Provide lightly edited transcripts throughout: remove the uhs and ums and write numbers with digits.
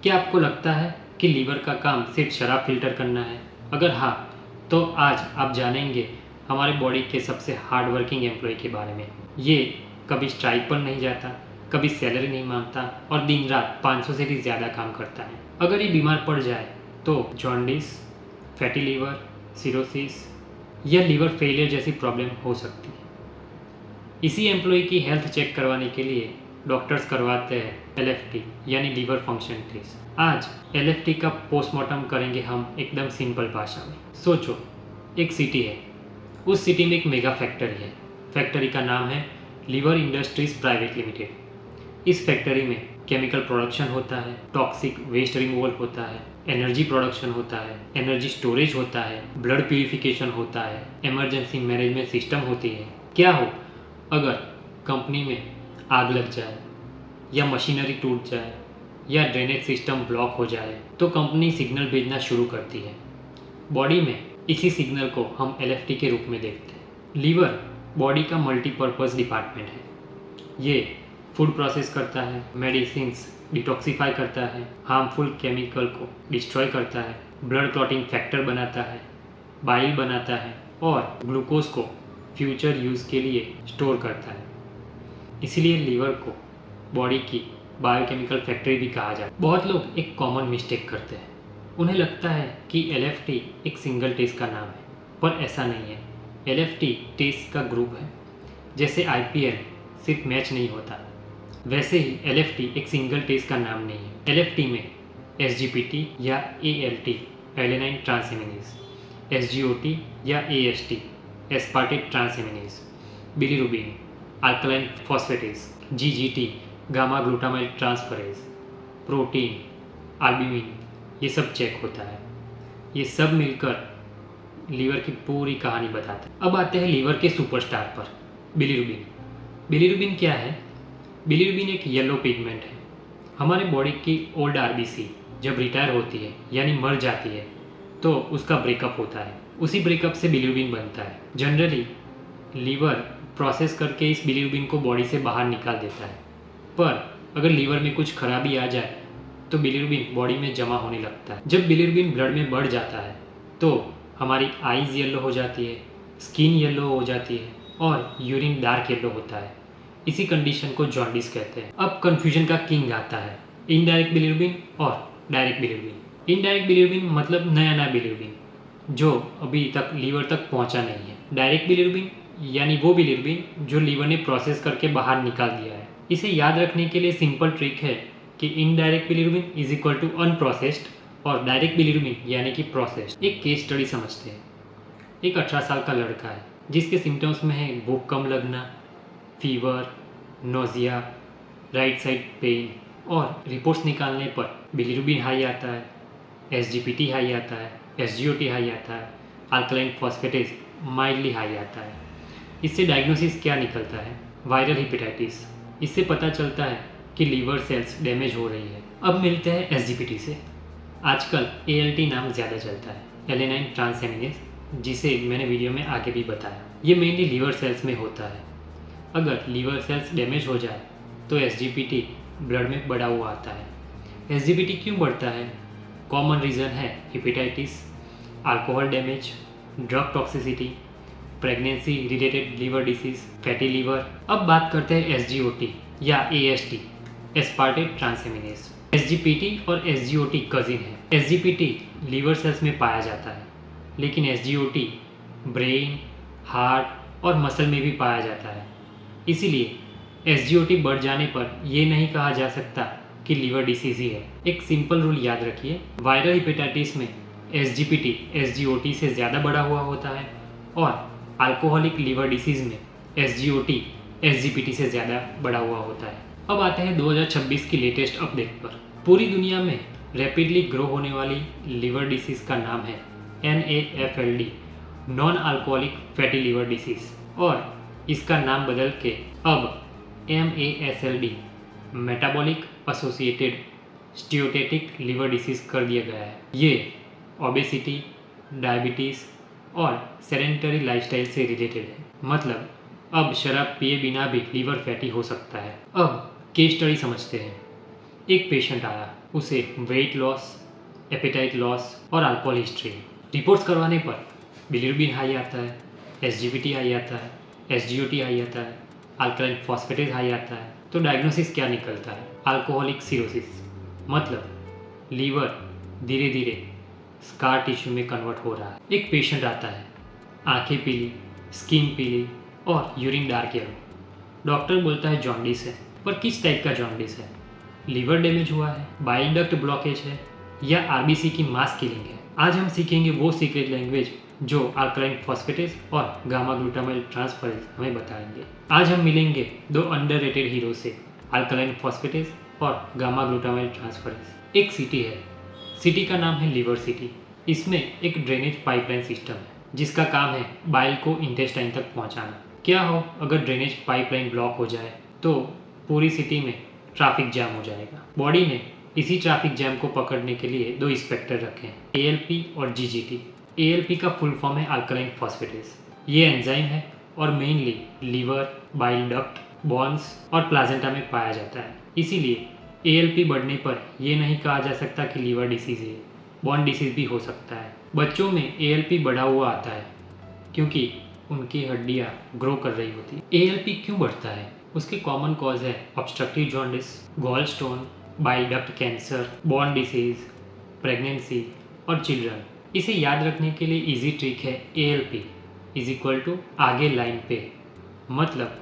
क्या आपको लगता है कि लीवर का काम सिर्फ शराब फिल्टर करना है? अगर हाँ, तो आज आप जानेंगे हमारे बॉडी के सबसे हार्ड वर्किंग एम्प्लॉय के बारे में। ये कभी स्ट्राइक पर नहीं जाता, कभी सैलरी नहीं मांगता और दिन रात 500 से भी ज़्यादा काम करता है। अगर ये बीमार पड़ जाए तो जॉन्डिस, फैटी लीवर, सिरोसिस या लीवर फेलियर जैसी प्रॉब्लम हो सकती है। इसी एम्प्लॉय की हेल्थ चेक करवाने के लिए डॉक्टर्स करवाते हैं LFT यानी लीवर फंक्शन टेस्ट। आज LFT का पोस्टमार्टम करेंगे हम एकदम सिंपल भाषा में। सोचो, एक सिटी है, उस सिटी में एक मेगा फैक्ट्री है। फैक्ट्री का नाम है लीवर इंडस्ट्रीज प्राइवेट लिमिटेड। इस फैक्ट्री में केमिकल प्रोडक्शन होता है, टॉक्सिक वेस्ट रिमूवल होता है, एनर्जी प्रोडक्शन होता है, एनर्जी स्टोरेज होता है, ब्लड प्यूरिफिकेशन होता है, इमरजेंसी मैनेजमेंट सिस्टम होती है। क्या हो अगर कंपनी में आग लग जाए या मशीनरी टूट जाए या ड्रेनेज सिस्टम ब्लॉक हो जाए तो कंपनी सिग्नल भेजना शुरू करती है। बॉडी में इसी सिग्नल को हम LFT के रूप में देखते हैं। लीवर बॉडी का मल्टीपर्पज़ डिपार्टमेंट है। ये फूड प्रोसेस करता है, मेडिसिन्स डिटॉक्सिफाई करता है, हार्मफुल केमिकल को डिस्ट्रॉय करता है, ब्लड क्लॉटिंग फैक्टर बनाता है, बाइल बनाता है और ग्लूकोज को फ्यूचर यूज़ के लिए स्टोर करता है। इसीलिए लीवर को बॉडी की बायोकेमिकल फैक्ट्री भी कहा जाता है। बहुत लोग एक कॉमन मिस्टेक करते हैं। उन्हें लगता है कि LFT एक सिंगल टेस्ट का नाम है, पर ऐसा नहीं है। LFT टेस्ट का ग्रुप है। जैसे IPL सिर्फ मैच नहीं होता, वैसे ही LFT एक सिंगल टेस्ट का नाम नहीं है। LFT में SGPT या ALT एलेनाइन ट्रांसएमिनेज, SGOT या AST aspartate transaminase, bilirubin alkaline phosphatase, GGT gamma glutamyl transferase, protein, albumin, ये सब चेक होता है। ये सब मिलकर लीवर की पूरी कहानी बताते हैं। अब आते हैं लीवर के सुपरस्टार पर, बिलीरुबिन। बिलीरुबिन क्या है? बिलीरुबिन एक येलो पिगमेंट है। हमारे बॉडी की ओल्ड RBC जब रिटायर होती है यानी मर जाती है तो उसका ब्रेकअप होता है। उसी ब्रेकअप से बिलीरुबिन बनता है। जनरली लीवर प्रोसेस करके इस बिलीरुबिन को बॉडी से बाहर निकाल देता है, पर अगर लीवर में कुछ खराबी आ जाए तो बिलीरुबिन बॉडी में जमा होने लगता है। जब बिलीरुबिन ब्लड में बढ़ जाता है तो हमारी आईज येलो हो जाती है, स्किन येलो हो जाती है और यूरिन डार्क येलो होता है। इसी कंडीशन को जॉन्डिस कहते हैं। अब कन्फ्यूजन का किंग आता है, इनडायरेक्ट बिलीरुबिन और डायरेक्ट बिलीरुबिन। इनडायरेक्ट बिलीरुबिन मतलब नया बिलीरुबिन जो अभी तक लीवर तक पहुंचा नहीं है। डायरेक्ट बिलीरुबिन यानी वो बिलीरुबिन जो लीवर ने प्रोसेस करके बाहर निकाल दिया है। इसे याद रखने के लिए सिंपल ट्रिक है कि indirect bilirubin is equal to unprocessed और डायरेक्ट बिलीरुबिन यानी कि प्रोसेस्ड। एक केस स्टडी समझते हैं। एक 18 साल का लड़का है जिसके सिम्टम्स में है भूख कम लगना, fever, nausea, right side pain और रिपोर्ट्स निकालने पर बिलीरुबिन हाई आता है, SGPT हाई आता है, SGOT हाई आता है, अल्कलाइन फॉस्फेटेज माइल्डली हाई आता है। इससे डायग्नोसिस क्या निकलता है? Viral hepatitis. इससे पता चलता है कि लीवर सेल्स डैमेज हो रही है। अब मिलते हैं SGPT से। आजकल ALT नाम ज़्यादा चलता है, एलेनाइन ट्रांसएमिनेज, जिसे मैंने वीडियो में आगे भी बताया। ये मेनली लीवर सेल्स में होता है। अगर लीवर सेल्स डैमेज हो जाए तो SGPT ब्लड में बढ़ा हुआ आता है। SGPT क्यों बढ़ता है? कॉमन रीज़न है hepatitis, alcohol damage, drug toxicity, pregnancy related liver disease, fatty liver. अब बात करते हैं SGOT या AST एस्पार्टेट ट्रांसएमिनेज। SGPT और SGOT कजिन है। SGPT लीवर सेल्स में पाया जाता है, लेकिन SGOT ब्रेन, हार्ट और मसल में भी पाया जाता है। इसीलिए SGOT बढ़ जाने पर यह नहीं कहा जा सकता कि लीवर डिसीज ही है। एक सिंपल रूल याद रखिए, वायरल हेपेटाइटिस में SGPT SGOT से ज़्यादा बढ़ा हुआ होता है और अल्कोहलिक लीवर डिसीज में SGOT SGPT से ज़्यादा बढ़ा हुआ होता है। अब आते हैं 2026 की लेटेस्ट अपडेट पर। पूरी दुनिया में रैपिडली ग्रो होने वाली लीवर डिसीज का नाम है NAFLD, non alcoholic fatty liver disease, और इसका नाम बदल के अब MASLD, metabolic associated steatotic liver disease कर दिया गया है। ये ओबेसिटी, डायबिटीज़ और सेडेंटरी लाइफस्टाइल से रिलेटेड है। मतलब अब शराब पिए बिना भी लीवर फैटी हो सकता है। अब केस स्टडी समझते हैं। एक पेशेंट आया, उसे वेट लॉस, एपेटाइट लॉस और अल्कोहल हिस्ट्री। रिपोर्ट्स करवाने पर बिलिरुबिन हाई आता है, SGPT हाई आता है, SGOT हाई आता है, अल्कलाइन फॉस्फेटेज हाई आता है। तो डायग्नोसिस क्या निकलता है? अल्कोहलिक सिरोसिस, मतलब लीवर धीरे धीरे स्कार टिश्यू में कन्वर्ट हो रहा है। एक पेशेंट आता है, आंखें पीली, स्किन पीली और यूरिन डार्क येलो। डॉक्टर बोलता है जॉन्डिस है, पर किस टाइप का जॉन्डिस है? लीवर डैमेज हुआ है, बाइल डक्ट ब्लॉकेज है या RBC की मास किलिंग है? आज हम सीखेंगे वो सीक्रेट लैंग्वेज जो अल्कलाइन फॉस्फेटेज और गामा ग्लूटामाइल ट्रांसफरेज हमें बताएंगे। आज हम मिलेंगे दो अंडररेटेड हीरो से, अल्कलाइन फॉस्फेटेज और गामा ग्लूटामाइल ट्रांसफरेज। एक सिटी है, सिटी का नाम है लिवर सिटी। इसमें एक ड्रेनेज पाइपलाइन सिस्टम है जिसका काम है बाइल को इंटेस्टाइन तक पहुंचाना। क्या हो अगर ड्रेनेज पाइपलाइन ब्लॉक हो जाए तो पूरी सिटी में ट्रैफिक जैम हो जाएगा। बॉडी ने इसी ट्रैफिक जैम को पकड़ने के लिए दो इंस्पेक्टर रखे हैं, ALP और GGT। ALP का फुल फॉर्म है अल्कलाइन फॉस्फेटेज। ये एंजाइम है और mainly liver, bile duct, bones और प्लाजेंटा में पाया जाता है। इसीलिए ALP बढ़ने पर यह नहीं कहा जा सकता कि लीवर डिसीज है, बॉन डिसीज भी हो सकता है। बच्चों में ALP बढ़ा हुआ आता है क्योंकि उनकी हड्डियाँ ग्रो कर रही होती है। ALP क्यों बढ़ता है? उसके कॉमन कॉज है obstructive jaundice, gallstone, bile duct cancer, bone disease, pregnancy और चिल्ड्रन। इसे याद रखने के लिए इजी ट्रिक है ALP इज इक्वल टू आगे लाइन पे, मतलब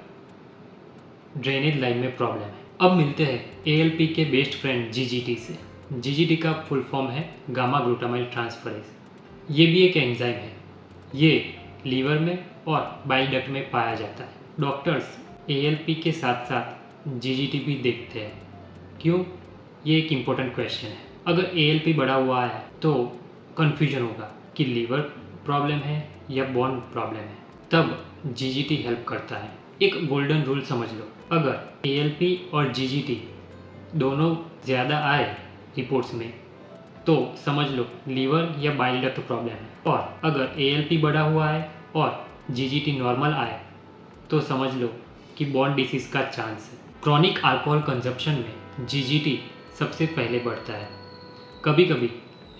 ड्रेनेज लाइन में प्रॉब्लम है। अब मिलते हैं ALP के बेस्ट फ्रेंड GGT से। GGT का फुल फॉर्म है गामा ग्लूटामाइल ट्रांसफरेज। ये भी एक एंजाइम है। ये लीवर में और बाइल डक्ट में पाया जाता है। डॉक्टर्स ALP के साथ साथ GGT भी देखते हैं। क्यों? ये एक इम्पोर्टेंट क्वेश्चन है। अगर ALP बढ़ा हुआ है तो कन्फ्यूजन होगा कि लीवर प्रॉब्लम है या बॉन प्रॉब्लम है, तब GGT हेल्प करता है। एक गोल्डन रूल समझ लो, अगर ALP और GGT दोनों ज़्यादा आए रिपोर्ट्स में तो समझ लो लीवर या बाइल डक्ट प्रॉब्लम है, और अगर ALP बढ़ा हुआ है और GGT नॉर्मल आए तो समझ लो कि बॉन डिसीज का चांस है। क्रॉनिक अल्कोहल कंजप्शन में GGT सबसे पहले बढ़ता है। कभी कभी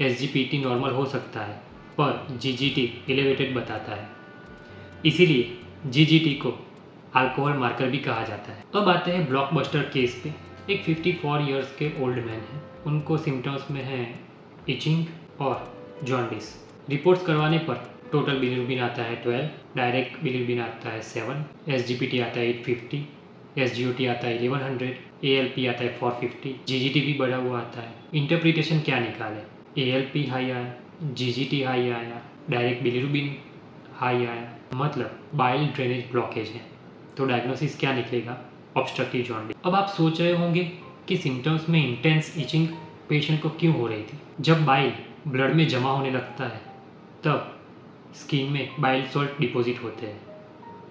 SGPT नॉर्मल हो सकता है पर GGT एलिवेटेड बताता है, इसीलिए GGT को अल्कोहल मार्कर भी कहा जाता है। अब आते हैं ब्लॉकबस्टर केस पे। एक 54 इयर्स के ओल्ड मैन हैं, उनको सिम्टम्स में है इचिंग और जॉन्डिस। रिपोर्ट्स करवाने पर टोटल बिलिरुबिन आता है 12, डायरेक्ट बिलिरुबिन आता है 7, SGPT आता है 850, SGOT आता है 1100, ALP आता है 450, GGT भी बढ़ा हुआ आता है। इंटरप्रिटेशन क्या निकाले? ALP हाई आया, GGT हाई आया, डायरेक्ट बिलिरुबिन हाई आया, मतलब बाइल ड्रेनेज ब्लॉकेज है। तो डायग्नोसिस क्या निकलेगा? Obstructive jaundice. अब आप सोच रहे होंगे कि सिम्टम्स में इंटेंस इचिंग पेशेंट को क्यों हो रही थी? जब बाइल ब्लड में जमा होने लगता है तब स्किन में बाइल सॉल्ट डिपॉजिट होते हैं,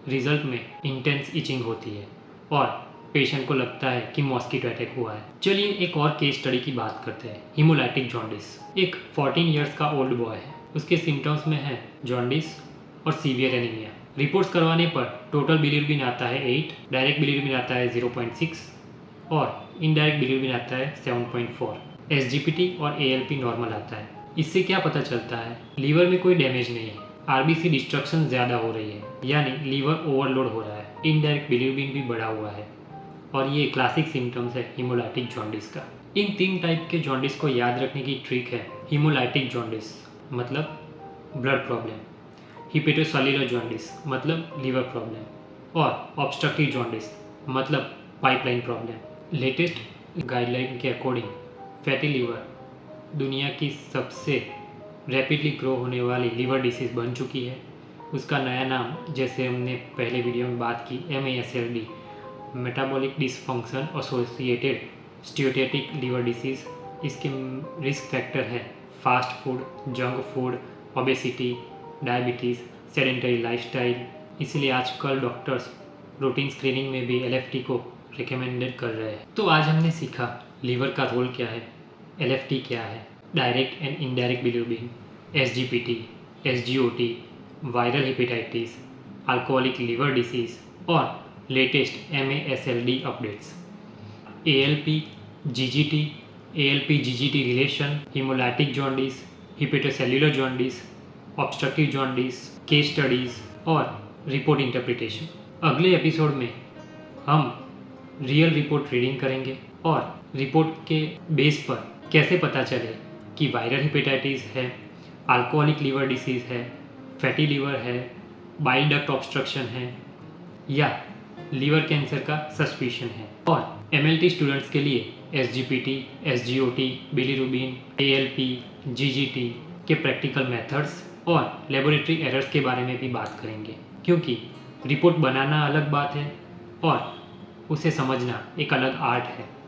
रिजल्ट में इंटेंस इचिंग होती है और पेशेंट को लगता है कि मॉस्किटो अटैक हुआ है। चलिए एक और केस स्टडी की बात करते हैं, हीमोलाइटिक जॉन्डिस। एक 14 इयर्स का ओल्ड बॉय है, उसके सिम्टम्स में है जॉन्डिस और सीवियर एनीमिया। रिपोर्ट्स करवाने पर टोटल बिलिरुबिन आता है 8, डायरेक्ट बिलिरुबिन आता है 0.6 और इनडायरेक्ट बिलिरुबिन आता है 7.4। SGPT और ALP नॉर्मल आता है। इससे क्या पता चलता है? लीवर में कोई डैमेज नहीं है, RBC डिस्ट्रक्शन ज़्यादा हो रही है, यानी लीवर ओवरलोड हो रहा है। इनडायरेक्ट बिलिरुबिन भी बढ़ा हुआ है और ये क्लासिक सिम्टम्स है हीमोलाइटिक जॉन्डिस का। इन 3 टाइप के जॉन्डिस को याद रखने की ट्रिक है। हीमोलाइटिक जॉन्डिस मतलब ब्लड प्रॉब्लम, हिपेटोसेल्युलर जॉन्डिस मतलब लीवर प्रॉब्लम, और ऑब्स्ट्रक्टिव जॉन्डिस मतलब पाइपलाइन प्रॉब्लम। लेटेस्ट गाइडलाइन के अकॉर्डिंग फैटी लीवर दुनिया की सबसे रैपिडली ग्रो होने वाली लीवर डिसीज़ बन चुकी है। उसका नया नाम, जैसे हमने पहले वीडियो में बात की, MASLD, metabolic dysfunction associated steatotic liver disease. इसके रिस्क फैक्टर है fast food, junk food, obesity, diabetes, sedentary lifestyle. इसलिए आजकल डॉक्टर्स रूटीन स्क्रीनिंग में भी LFT को रिकमेंडेड कर रहे हैं। तो आज हमने सीखा लीवर का रोल क्या है, LFT क्या है, direct and indirect bilirubin, SGPT, SGOT, viral hepatitis, alcoholic liver disease और latest MASLD updates. ALP, GGT ALP-GGT relation, haemolytic jaundice, hepatocellular jaundice, obstructive jaundice, case studies और रिपोर्ट इंटरप्रिटेशन। अगले episode में हम real report reading करेंगे और report के base पर कैसे पता चले कि वायरल हेपेटाइटिस है, अल्कोहलिक लीवर डिसीज़ है, फैटी लीवर है, बाइल डक्ट ऑब्स्ट्रक्शन है या लीवर कैंसर का सस्पिशन है। और MLT स्टूडेंट्स के लिए SGPT, SGOT, bilirubin, ALP, GGT के प्रैक्टिकल मेथड्स और लेबोरेटरी एरर्स के बारे में भी बात करेंगे, क्योंकि रिपोर्ट बनाना अलग बात है और उसे समझना एक अलग आर्ट है।